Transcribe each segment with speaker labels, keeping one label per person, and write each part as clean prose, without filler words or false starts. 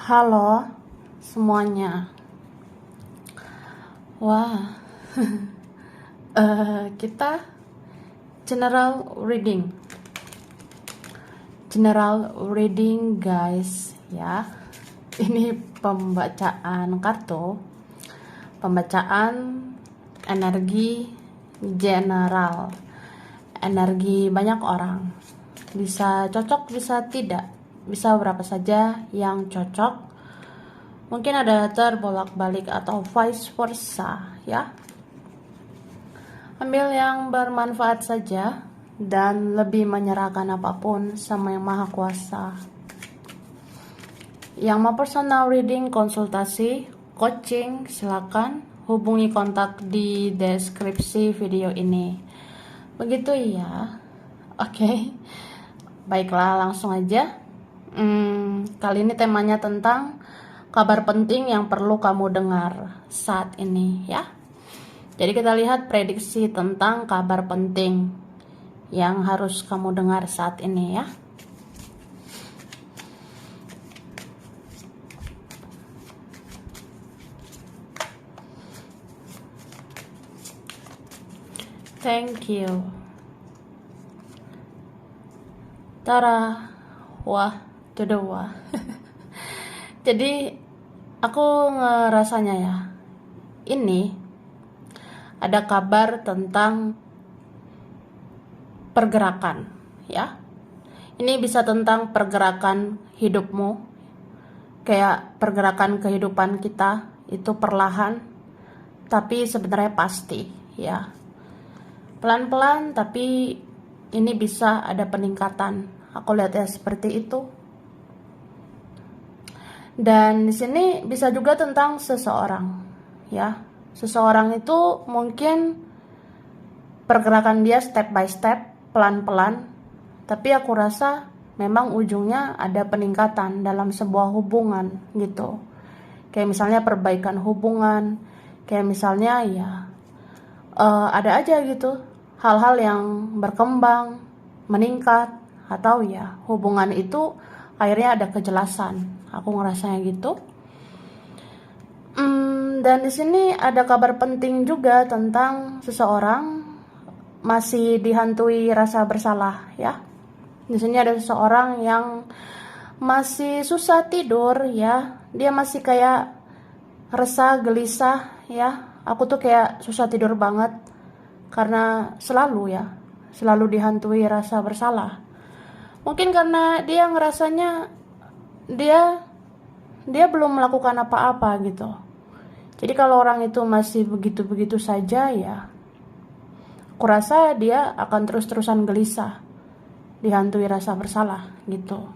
Speaker 1: Halo semuanya. Wah, kita general reading. General reading guys ya. Ini pembacaan kartu, pembacaan energi general, energi banyak orang. Bisa cocok, bisa tidak, bisa berapa saja yang cocok. Mungkin ada terbolak-balik atau vice versa ya. Ambil yang bermanfaat saja dan lebih menyerahkan apapun sama yang maha kuasa. Yang mau personal reading, konsultasi, coaching, silakan hubungi kontak di deskripsi video ini. Begitu ya. Oke. Baiklah, langsung aja. Kali ini temanya tentang kabar penting yang perlu kamu dengar saat ini ya. Jadi kita lihat prediksi tentang kabar penting yang harus kamu dengar saat ini ya. Thank you. Tara, wah, wah. Jadi aku ngerasanya ya, ini ada kabar tentang pergerakan ya. Ini bisa tentang pergerakan hidupmu, kayak pergerakan kehidupan kita itu perlahan tapi sebenarnya pasti ya. Pelan-pelan tapi ini bisa ada peningkatan. Aku lihatnya seperti itu. Dan di sini bisa juga tentang seseorang ya. Seseorang itu mungkin pergerakan dia step by step, pelan-pelan, tapi aku rasa memang ujungnya ada peningkatan dalam sebuah hubungan gitu. Kayak misalnya perbaikan hubungan, kayak misalnya ya ada aja gitu hal-hal yang berkembang, meningkat, atau ya hubungan itu akhirnya ada kejelasan. Aku ngerasanya gitu. Dan di sini ada kabar penting juga tentang seseorang masih dihantui rasa bersalah ya. Di sini ada seseorang yang masih susah tidur ya. Dia masih kayak resah, gelisah ya. Aku tuh kayak susah tidur banget karena selalu dihantui rasa bersalah. Mungkin karena dia ngerasanya dia belum melakukan apa-apa gitu. Jadi kalau orang itu masih begitu-begitu saja ya, aku rasa dia akan terus-terusan gelisah, dihantui rasa bersalah gitu.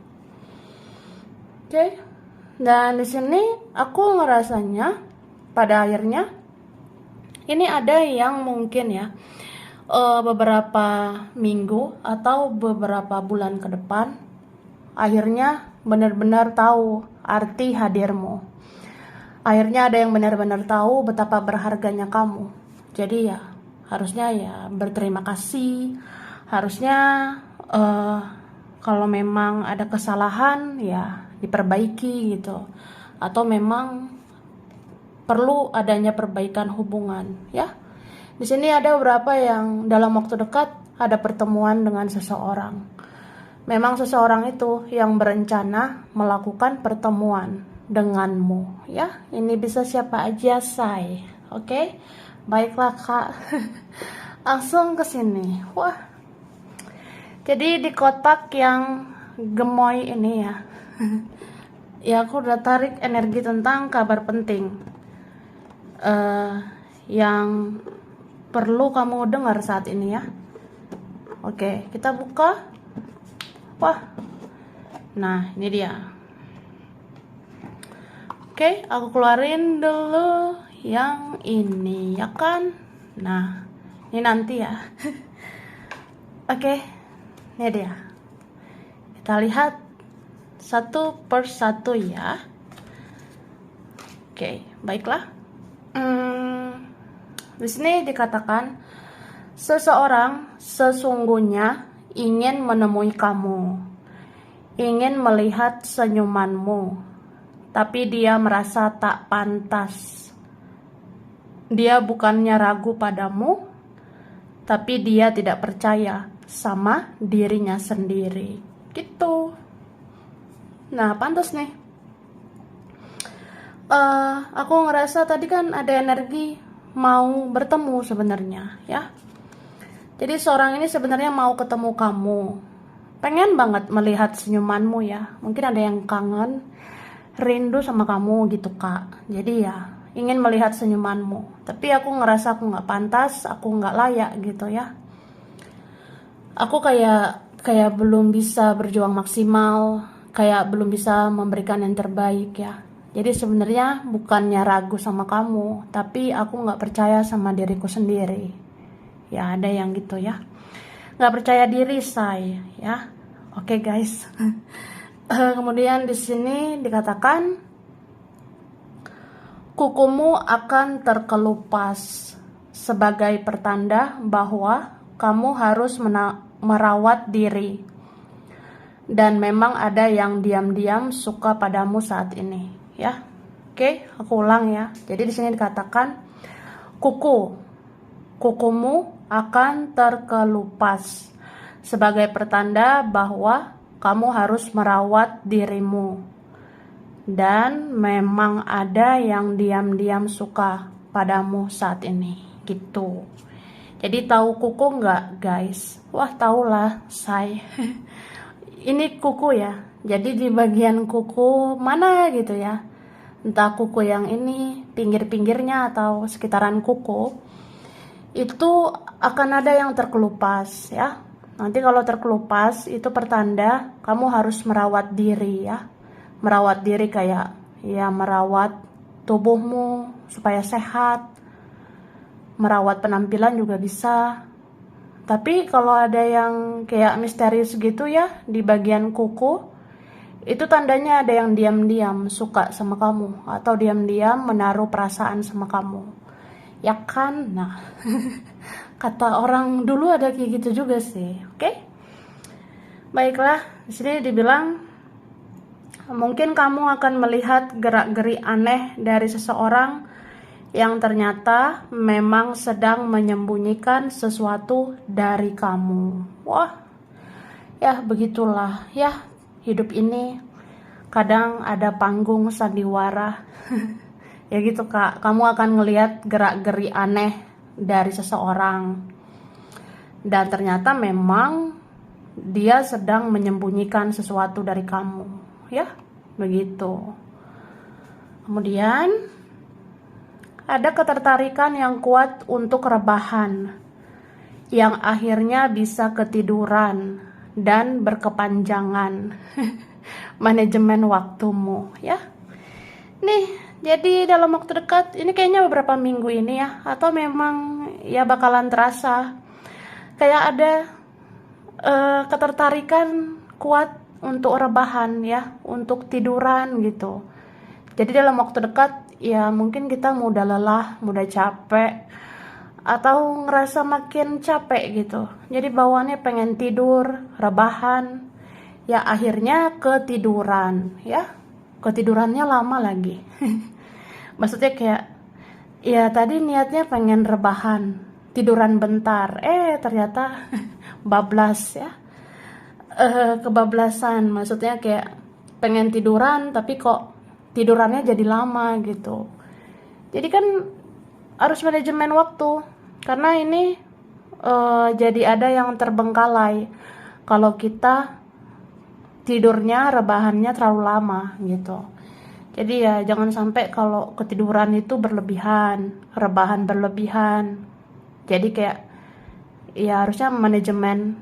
Speaker 1: Oke. Dan di sini aku ngerasanya pada akhirnya ini ada yang mungkin ya beberapa minggu atau beberapa bulan ke depan akhirnya benar-benar tahu arti hadirmu. Akhirnya ada yang benar-benar tahu betapa berharganya kamu. Jadi ya harusnya ya berterima kasih. Harusnya kalau memang ada kesalahan ya diperbaiki gitu. Atau memang perlu adanya perbaikan hubungan ya. Di sini ada beberapa yang dalam waktu dekat ada pertemuan dengan seseorang. Memang seseorang itu yang berencana melakukan pertemuan denganmu ya. Ini bisa siapa aja say. Oke? Baiklah Kak. Langsung ke sini. Wah. Jadi di kotak yang gemoy ini ya. Ya aku udah tarik energi tentang kabar penting yang perlu kamu dengar saat ini ya. Oke, kita buka. Wah. Nah, ini dia. Oke, aku keluarin dulu yang ini ya kan. Nah, ini nanti ya. Oke, ini dia. Kita lihat satu per satu ya. Oke, baiklah. Di sini dikatakan seseorang sesungguhnya ingin menemui kamu, ingin melihat senyumanmu, tapi dia merasa tak pantas. Dia bukannya ragu padamu, tapi dia tidak percaya sama dirinya sendiri. Gitu. Nah, pantas nih. Aku ngerasa tadi kan ada energi mau bertemu sebenarnya, ya. Jadi seorang ini sebenarnya mau ketemu kamu. Pengen banget melihat senyumanmu ya. Mungkin ada yang kangen, rindu sama kamu gitu, Kak. Jadi ya, ingin melihat senyumanmu. Tapi aku ngerasa aku nggak pantas, aku nggak layak gitu ya. Aku kayak belum bisa berjuang maksimal, kayak belum bisa memberikan yang terbaik ya. Jadi sebenarnya bukannya ragu sama kamu, tapi aku nggak percaya sama diriku sendiri. Ya ada yang gitu ya, nggak percaya diri say ya. Oke guys. Kemudian di sini dikatakan kukumu akan terkelupas sebagai pertanda bahwa kamu harus merawat diri, dan memang ada yang diam-diam suka padamu saat ini ya. Oke, aku ulang ya. Jadi di sini dikatakan kukumu akan terkelupas sebagai pertanda bahwa kamu harus merawat dirimu, dan memang ada yang diam-diam suka padamu saat ini gitu. Jadi tahu kuku nggak guys? Wah tahulah say. Ini kuku ya. Jadi di bagian kuku mana gitu ya, entah kuku yang ini pinggir-pinggirnya atau sekitaran kuku, itu akan ada yang terkelupas ya. Nanti kalau terkelupas itu pertanda kamu harus merawat diri ya. Merawat diri kayak ya merawat tubuhmu supaya sehat. Merawat penampilan juga bisa. Tapi kalau ada yang kayak misterius gitu ya di bagian kuku, itu tandanya ada yang diam-diam suka sama kamu atau diam-diam menaruh perasaan sama kamu. Ya kan? Nah, kata orang dulu ada kayak gitu juga sih. Oke? Baiklah, di sini dibilang mungkin kamu akan melihat gerak-geri aneh dari seseorang yang ternyata memang sedang menyembunyikan sesuatu dari kamu. Wah, ya begitulah ya hidup ini. Kadang ada panggung sandiwara. Ya gitu Kak, kamu akan ngelihat gerak-geri aneh dari seseorang, dan ternyata memang dia sedang menyembunyikan sesuatu dari kamu ya, begitu. Kemudian ada ketertarikan yang kuat untuk rebahan, yang akhirnya bisa ketiduran dan berkepanjangan. Manajemen waktumu ya. Nih, jadi dalam waktu dekat, ini kayaknya beberapa minggu ini ya, atau memang ya bakalan terasa kayak ada ketertarikan kuat untuk rebahan ya, untuk tiduran gitu. Jadi dalam waktu dekat ya mungkin kita mudah lelah, mudah capek, atau ngerasa makin capek gitu. Jadi bawaannya pengen tidur, rebahan, ya akhirnya ketiduran ya. Ketidurannya lama lagi. Maksudnya kayak ya tadi niatnya pengen rebahan, tiduran bentar, ternyata bablas ya. Kebablasan, maksudnya kayak pengen tiduran tapi kok tidurannya jadi lama gitu. Jadi kan harus manajemen waktu, karena ini jadi ada yang terbengkalai kalau kita tidurnya, rebahannya terlalu lama gitu. Jadi ya jangan sampai kalau ketiduran itu berlebihan, rebahan berlebihan. Jadi kayak ya harusnya manajemen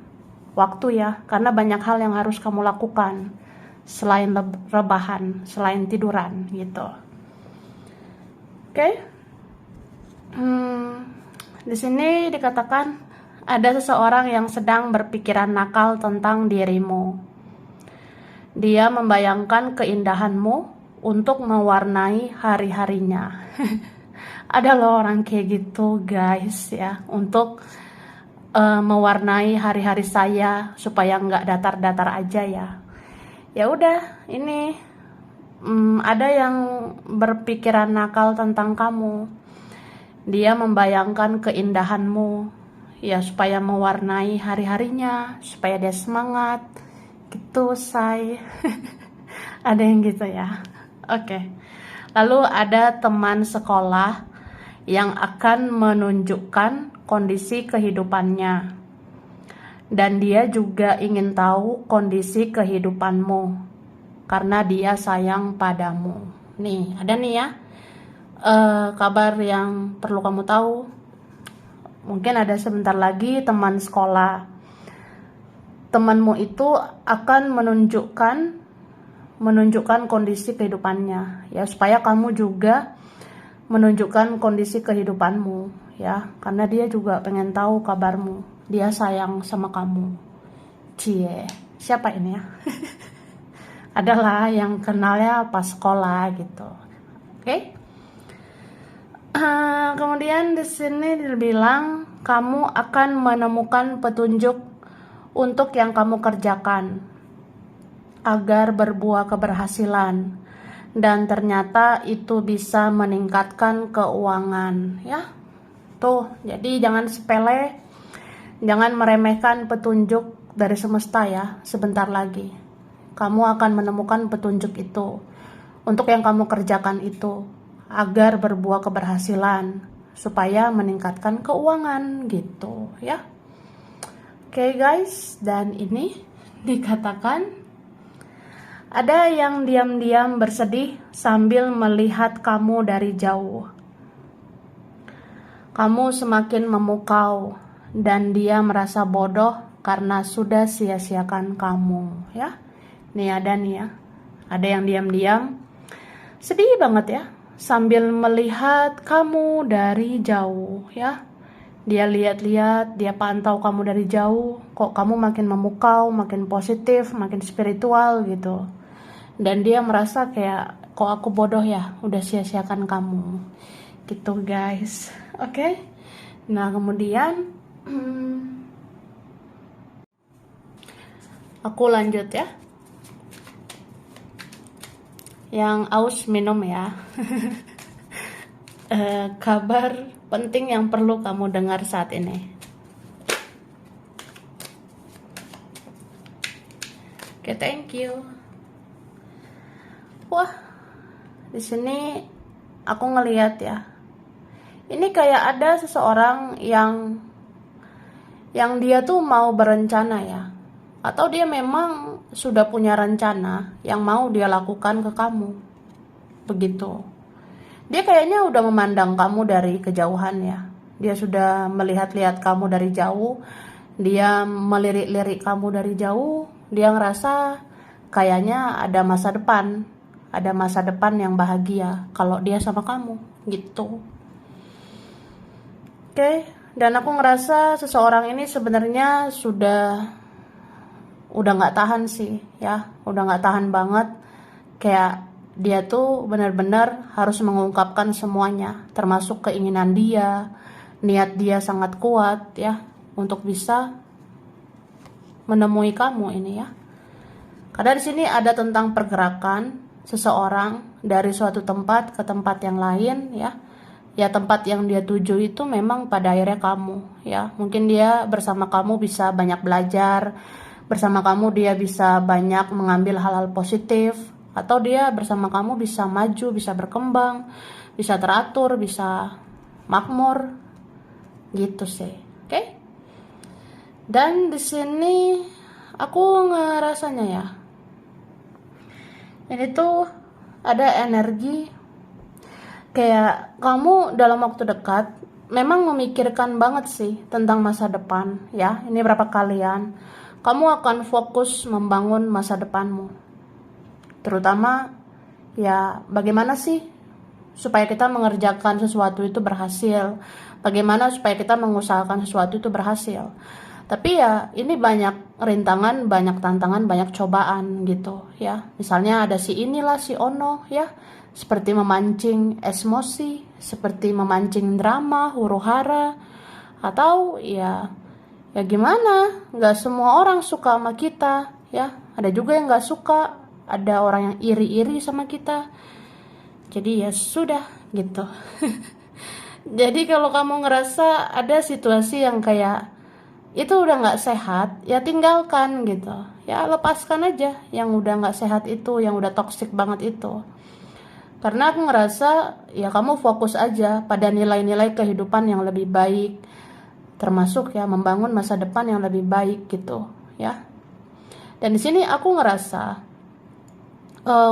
Speaker 1: waktu ya, karena banyak hal yang harus kamu lakukan selain rebahan, selain tiduran gitu. Oke. Di sini dikatakan ada seseorang yang sedang berpikiran nakal tentang dirimu. Dia membayangkan keindahanmu untuk mewarnai hari-harinya. Ada loh orang kayak gitu guys ya, untuk mewarnai hari-hari saya supaya nggak datar-datar aja ya. Ya udah, ini ada yang berpikiran nakal tentang kamu. Dia membayangkan keindahanmu, ya supaya mewarnai hari-harinya, supaya dia semangat, gitu say. Ada yang gitu ya. Oke. Lalu ada teman sekolah yang akan menunjukkan kondisi kehidupannya. Dan dia juga ingin tahu kondisi kehidupanmu karena dia sayang padamu. Nih, ada nih ya kabar yang perlu kamu tahu. Mungkin ada sebentar lagi teman sekolah. Temanmu itu akan menunjukkan kondisi kehidupannya, ya supaya kamu juga menunjukkan kondisi kehidupanmu, ya karena dia juga pengen tahu kabarmu, dia sayang sama kamu. Cie, siapa ini ya? Adalah yang kenalnya pas sekolah gitu. Oke. Kemudian di sini dibilang kamu akan menemukan petunjuk untuk yang kamu kerjakan agar berbuah keberhasilan, dan ternyata itu bisa meningkatkan keuangan ya. Tuh, jadi jangan sepele, jangan meremehkan petunjuk dari semesta ya. Sebentar lagi kamu akan menemukan petunjuk itu untuk yang kamu kerjakan itu agar berbuah keberhasilan supaya meningkatkan keuangan gitu ya. Oke guys, dan ini dikatakan ada yang diam-diam bersedih sambil melihat kamu dari jauh. Kamu semakin memukau dan dia merasa bodoh karena sudah sia-siakan kamu ya. Nih ada nih ya. Ada yang diam-diam sedih banget ya sambil melihat kamu dari jauh ya. Dia lihat-lihat, dia pantau kamu dari jauh, kok kamu makin memukau, makin positif, makin spiritual gitu. Dan dia merasa kayak, kok aku bodoh ya, udah sia-siakan kamu. Gitu guys. Oke. Nah kemudian, aku lanjut ya. Yang aus minum ya. Kabar penting yang perlu kamu dengar saat ini. Oke, thank you. Wah, di sini aku ngeliat ya. Ini kayak ada seseorang yang dia tuh mau berencana ya. Atau dia memang sudah punya rencana yang mau dia lakukan ke kamu. Begitu. Dia kayaknya udah memandang kamu dari kejauhan ya. Dia sudah melihat-lihat kamu dari jauh. Dia melirik-lirik kamu dari jauh. Dia ngerasa kayaknya ada masa depan. Ada masa depan yang bahagia kalau dia sama kamu gitu. Oke, dan aku ngerasa seseorang ini sebenarnya udah nggak tahan sih ya. Udah nggak tahan banget. Kayak dia tuh benar-benar harus mengungkapkan semuanya, termasuk keinginan dia, niat dia sangat kuat ya untuk bisa menemui kamu ini ya. Karena di sini ada tentang pergerakan seseorang dari suatu tempat ke tempat yang lain ya. Ya tempat yang dia tuju itu memang pada akhirnya kamu ya. Mungkin dia bersama kamu bisa banyak belajar, bersama kamu dia bisa banyak mengambil hal-hal positif. Atau dia bersama kamu bisa maju, bisa berkembang, bisa teratur, bisa makmur, gitu sih, oke? Dan di sini aku ngerasanya ya, ini tuh ada energi kayak kamu dalam waktu dekat memang memikirkan banget sih tentang masa depan ya. Ini berapa kalian kamu akan fokus membangun masa depanmu. Terutama ya bagaimana sih supaya kita mengerjakan sesuatu itu berhasil, bagaimana supaya kita mengusahakan sesuatu itu berhasil. Tapi ya ini banyak rintangan, banyak tantangan, banyak cobaan gitu ya. Misalnya ada si inilah si ono ya, seperti memancing emosi, seperti memancing drama, huru-hara, atau ya gimana, nggak semua orang suka sama kita ya. Ada juga yang nggak suka, ada orang yang iri-iri sama kita. Jadi ya sudah gitu. Jadi kalau kamu ngerasa ada situasi yang kayak itu udah nggak sehat, ya tinggalkan gitu. Ya lepaskan aja yang udah nggak sehat itu, yang udah toksik banget itu. Karena aku ngerasa ya kamu fokus aja pada nilai-nilai kehidupan yang lebih baik, termasuk ya membangun masa depan yang lebih baik gitu ya. Dan di sini aku ngerasa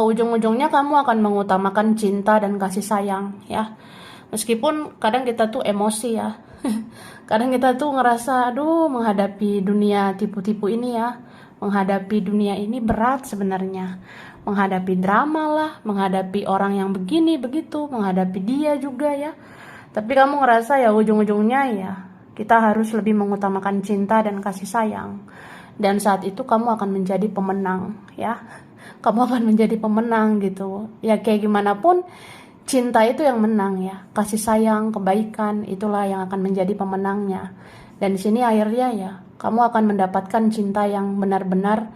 Speaker 1: ujung-ujungnya kamu akan mengutamakan cinta dan kasih sayang ya. Meskipun kadang kita tuh emosi ya. Kadang kita tuh ngerasa aduh menghadapi dunia tipu-tipu ini ya. Menghadapi dunia ini berat sebenarnya. Menghadapi drama lah, menghadapi orang yang begini begitu, menghadapi dia juga ya. Tapi kamu ngerasa ya ujung-ujungnya ya kita harus lebih mengutamakan cinta dan kasih sayang. Dan saat itu kamu akan menjadi pemenang ya. Kamu akan menjadi pemenang gitu. Ya kayak gimana pun cinta itu yang menang ya. Kasih sayang, kebaikan itulah yang akan menjadi pemenangnya. Dan di sini akhirnya ya kamu akan mendapatkan cinta yang benar-benar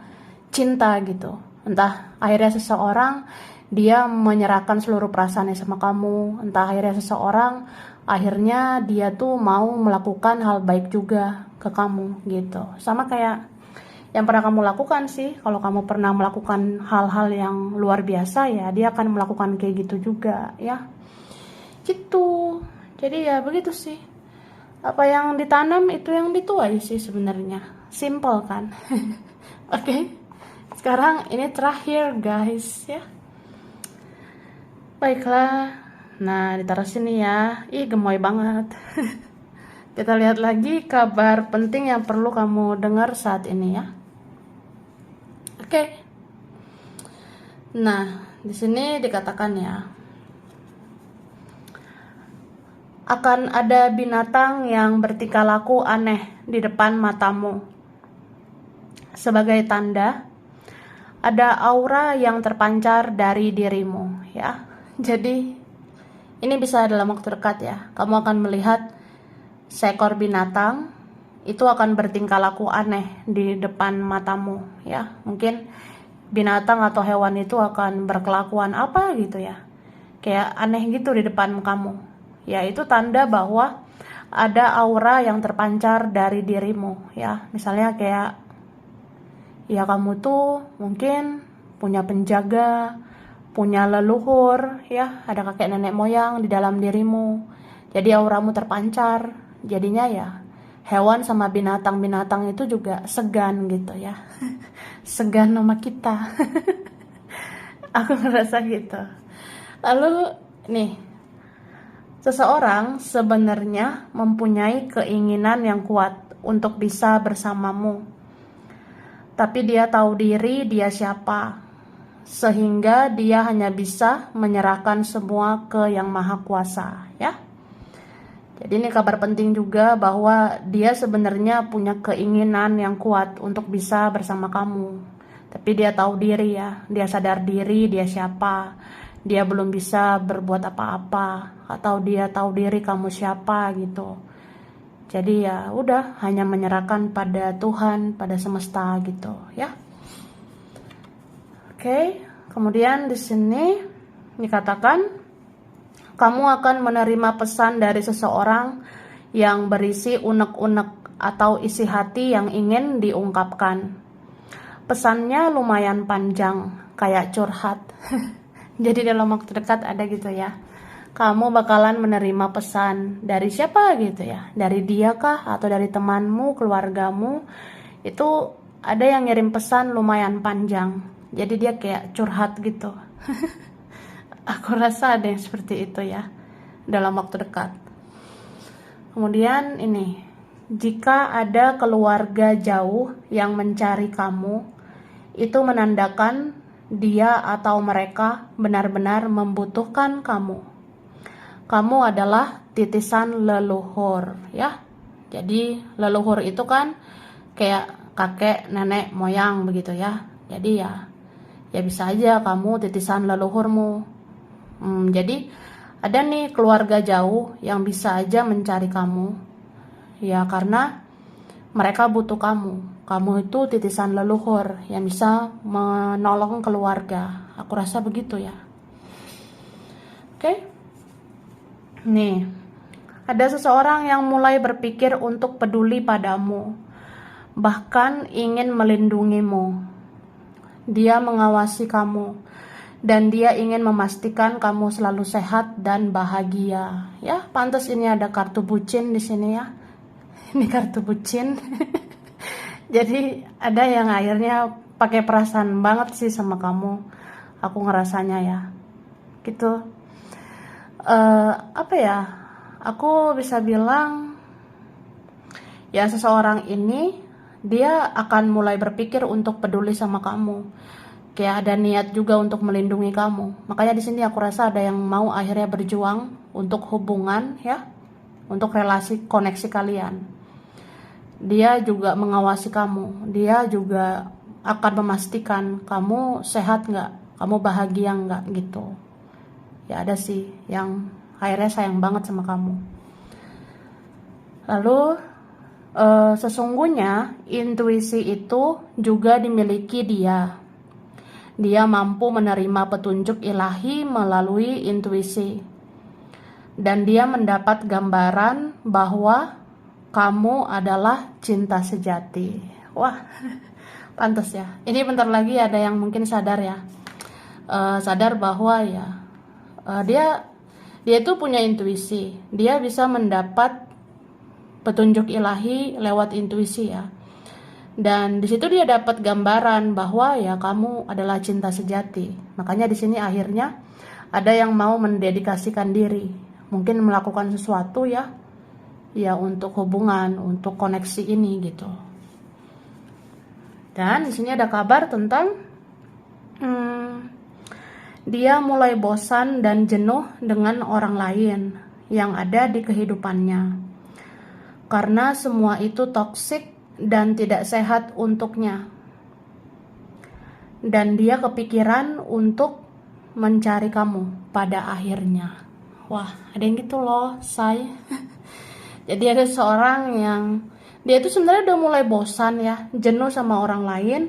Speaker 1: cinta gitu. Entah akhirnya seseorang dia menyerahkan seluruh perasaannya sama kamu. Entah akhirnya seseorang akhirnya dia tuh mau melakukan hal baik juga ke kamu gitu. Sama kayak yang pernah kamu lakukan sih. Kalau kamu pernah melakukan hal-hal yang luar biasa ya dia akan melakukan kayak gitu juga ya gitu. Jadi ya begitu sih, apa yang ditanam itu yang dituai sih sebenarnya, simple kan. Oke. Sekarang ini terakhir guys ya. Baiklah, nah ditaruh sini ya. Ih gemoy banget. Kita lihat lagi kabar penting yang perlu kamu dengar saat ini ya. Oke. Nah, di sini dikatakan ya. Akan ada binatang yang bertingkah laku aneh di depan matamu. Sebagai tanda, ada aura yang terpancar dari dirimu ya. Jadi, ini bisa dalam waktu dekat ya. Kamu akan melihat seekor binatang itu akan bertingkah laku aneh di depan matamu ya. Mungkin binatang atau hewan itu akan berkelakuan apa gitu ya, kayak aneh gitu di depan kamu ya. Itu tanda bahwa ada aura yang terpancar dari dirimu ya. Misalnya kayak ya kamu tuh mungkin punya penjaga, punya leluhur ya, ada kakek nenek moyang di dalam dirimu. Jadi auramu terpancar. Jadinya ya hewan sama binatang-binatang itu juga segan gitu ya. Segan sama kita. Aku ngerasa gitu. Lalu nih, seseorang sebenarnya mempunyai keinginan yang kuat untuk bisa bersamamu. Tapi dia tahu diri dia siapa. Sehingga dia hanya bisa menyerahkan semua ke Yang Maha Kuasa ya. Jadi ini kabar penting juga bahwa dia sebenarnya punya keinginan yang kuat untuk bisa bersama kamu. Tapi dia tahu diri ya, dia sadar diri dia siapa. Dia belum bisa berbuat apa-apa atau dia tahu diri kamu siapa gitu. Jadi ya udah hanya menyerahkan pada Tuhan, pada semesta gitu ya. Oke, kemudian di sini dikatakan kamu akan menerima pesan dari seseorang yang berisi unek-unek atau isi hati yang ingin diungkapkan. Pesannya lumayan panjang, kayak curhat. Jadi dalam waktu dekat ada gitu ya. Kamu bakalan menerima pesan dari siapa gitu ya. Dari dia kah atau dari temanmu, keluargamu. Itu ada yang ngirim pesan lumayan panjang. Jadi dia kayak curhat gitu. Aku rasa ada yang seperti itu ya dalam waktu dekat. Kemudian ini, jika ada keluarga jauh yang mencari kamu, itu menandakan dia atau mereka benar-benar membutuhkan kamu. Kamu adalah titisan leluhur ya. Jadi leluhur itu kan kayak kakek, nenek, moyang begitu ya. Jadi ya bisa aja kamu titisan leluhurmu. Jadi ada nih keluarga jauh yang bisa aja mencari kamu ya, karena mereka butuh kamu. Kamu itu titisan leluhur yang bisa menolong keluarga. Aku rasa begitu ya. Oke. Nih, ada seseorang yang mulai berpikir untuk peduli padamu, bahkan ingin melindungimu. Dia mengawasi kamu, dan dia ingin memastikan kamu selalu sehat dan bahagia. Ya, pantas ini ada kartu bucin di sini ya. Ini kartu bucin. Jadi ada yang akhirnya pakai perasaan banget sih sama kamu. Aku ngerasanya ya. Gitu. Apa ya? Aku bisa bilang ya, seseorang ini dia akan mulai berpikir untuk peduli sama kamu. Kayak ada niat juga untuk melindungi kamu. Makanya di sini aku rasa ada yang mau akhirnya berjuang untuk hubungan ya, untuk relasi koneksi kalian. Dia juga mengawasi kamu. Dia juga akan memastikan kamu sehat nggak, kamu bahagia nggak gitu. Ya ada sih yang akhirnya sayang banget sama kamu. Lalu sesungguhnya intuisi itu juga dimiliki dia. Dia mampu menerima petunjuk ilahi melalui intuisi. Dan dia mendapat gambaran bahwa kamu adalah cinta sejati. Wah, pantas ya. Ini bentar lagi ada yang mungkin sadar ya. Sadar bahwa ya dia itu punya intuisi. Dia bisa mendapat petunjuk ilahi lewat intuisi ya. Dan di situ dia dapat gambaran bahwa ya kamu adalah cinta sejati. Makanya di sini akhirnya ada yang mau mendedikasikan diri, mungkin melakukan sesuatu ya untuk hubungan, untuk koneksi ini gitu. Dan di sini ada kabar tentang dia mulai bosan dan jenuh dengan orang lain yang ada di kehidupannya. Karena semua itu toksik dan tidak sehat untuknya. Dan dia kepikiran untuk mencari kamu pada akhirnya. Wah, ada yang gitu loh, say. Jadi ada seorang yang dia itu sebenarnya udah mulai bosan ya, jenuh sama orang lain,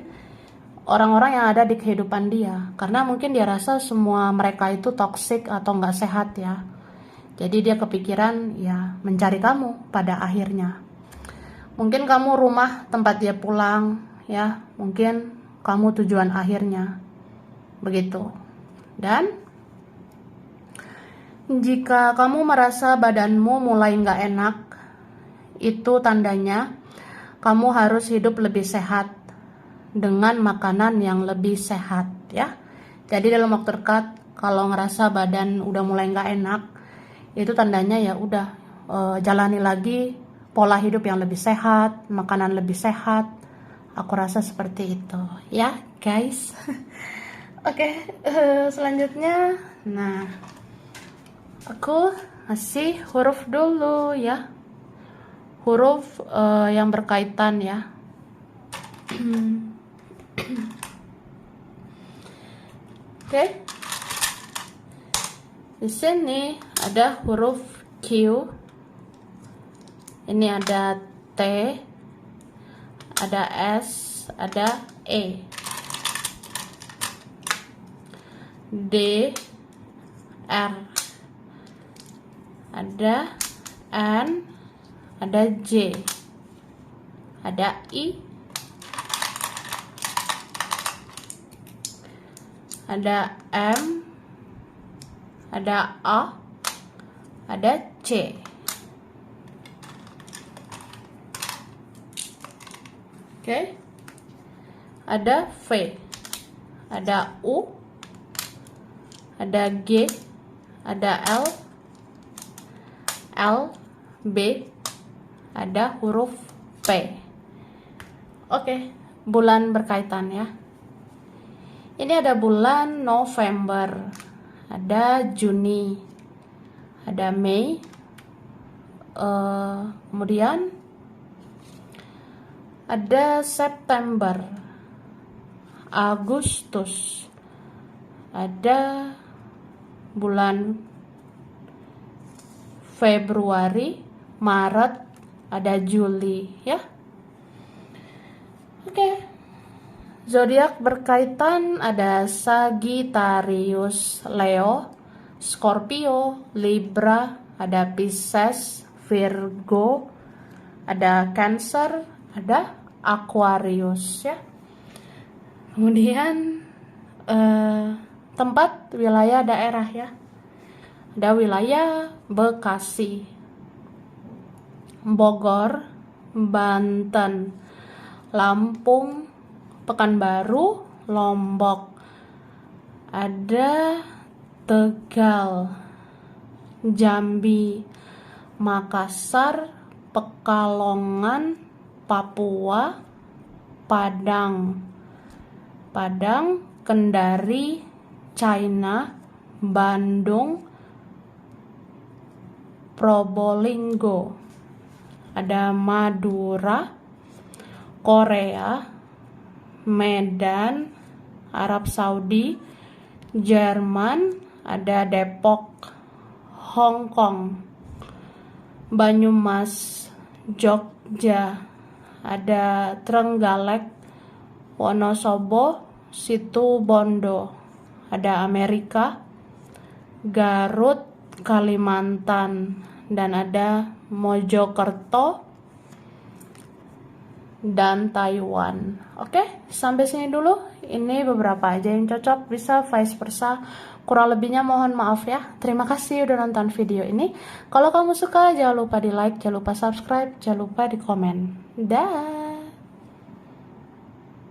Speaker 1: orang-orang yang ada di kehidupan dia. Karena mungkin dia rasa semua mereka itu toksik atau nggak sehat ya. Jadi dia kepikiran ya mencari kamu pada akhirnya. Mungkin kamu rumah tempat dia pulang ya, mungkin kamu tujuan akhirnya. Begitu. Dan jika kamu merasa badanmu mulai nggak enak, itu tandanya kamu harus hidup lebih sehat dengan makanan yang lebih sehat ya. Jadi dalam waktu dekat kalau ngerasa badan udah mulai nggak enak, itu tandanya ya udah jalani lagi pola hidup yang lebih sehat, makanan lebih sehat. Aku rasa seperti itu ya guys. Oke, selanjutnya nah aku kasih huruf dulu ya. Huruf yang berkaitan ya. Oke. Di sini ada huruf Q. Ini ada T, ada S, ada E. D, R. Ada N, ada J, ada I, ada M, ada A, ada C. Oke. Ada V, ada U, ada G, ada L, B, ada huruf P. Oke, bulan berkaitan ya. Ini ada bulan November, ada Juni, ada Mei, kemudian ada September, Agustus, ada bulan Februari, Maret, ada Juli ya. Oke. Zodiak berkaitan ada Sagittarius, Leo, Scorpio, Libra, ada Pisces, Virgo, ada Cancer, ada Aquarius ya. Kemudian tempat, wilayah, daerah ya. Ada wilayah Bekasi, Bogor, Banten, Lampung, Pekanbaru, Lombok, ada Tegal, Jambi, Makassar, Pekalongan, Papua, Padang, Kendari, China, Bandung, Probolinggo, ada Madura, Korea, Medan, Arab Saudi, Jerman, ada Depok, Hong Kong, Banyumas, Jogja, ada Trenggalek, Wonosobo, Situbondo, ada Amerika, Garut, Kalimantan, dan ada Mojokerto dan Taiwan. Oke, sampai sini dulu. Ini beberapa aja yang cocok, bisa vice versa. Kurang lebihnya mohon maaf ya. Terima kasih udah nonton video ini. Kalau kamu suka, jangan lupa di like, jangan lupa subscribe, jangan lupa di komen. Dah.